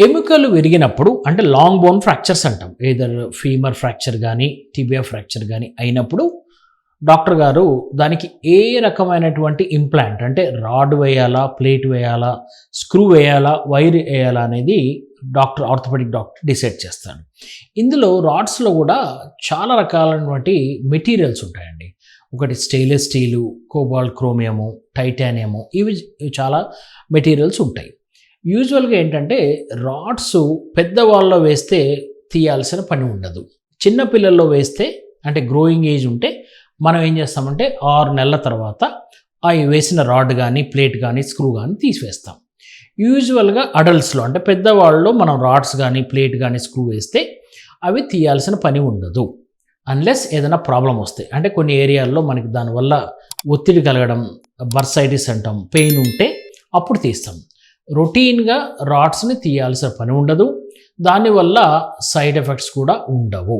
ఎముకలు విరిగినప్పుడు అంటే long bone fractures అంటాం, ఏదర్ ఫీమర్ ఫ్రాక్చర్ కానీ టిబియా ఫ్రాక్చర్ కానీ అయినప్పుడు డాక్టర్ గారు దానికి ఏ రకమైనటువంటి ఇంప్లాంట్ అంటే రాడ్ వేయాలా, ప్లేట్ వేయాలా, స్క్రూ వేయాలా, వైర్ వేయాలా అనేది ఆర్థోపెడిక్ డాక్టర్ డిసైడ్ చేస్తాడు. ఇందులో రాడ్స్లో కూడా చాలా రకాలైనటువంటి మెటీరియల్స్ ఉంటాయండి. ఒకటి స్టెయిన్లెస్ స్టీలు, కోబాల్ట్ క్రోమియము, టైటానియము, ఇవి చాలా మెటీరియల్స్ ఉంటాయి. యూజువల్గా ఏంటంటే రాడ్స్ పెద్దవాళ్ళలో వేస్తే తీయాల్సిన పని ఉండదు. చిన్నపిల్లల్లో వేస్తే అంటే గ్రోయింగ్ ఏజ్ ఉంటే మనం ఏం చేస్తామంటే 6 నెలల తర్వాత ఆ వేసిన రాడ్ కానీ, ప్లేట్ కానీ, స్క్రూ కానీ తీసివేస్తాం. యూజువల్గా అడల్ట్స్లో అంటే పెద్దవాళ్ళలో మనం రాడ్స్ కానీ, ప్లేట్ కానీ, స్క్రూ వేస్తే అవి తీయాల్సిన పని ఉండదు. అన్లెస్ ఏదైనా ప్రాబ్లం వస్తాయి, అంటే కొన్ని ఏరియాల్లో మనకి దానివల్ల ఒత్తిడి కలగడం, బర్సైటిస్ అంటాం, పెయిన్ ఉంటే అప్పుడు తీస్తాం. రొటీన్గా రాడ్స్ని తీయాల్సిన పని ఉండదు, దానివల్ల సైడ్ ఎఫెక్ట్స్ కూడా ఉండవు.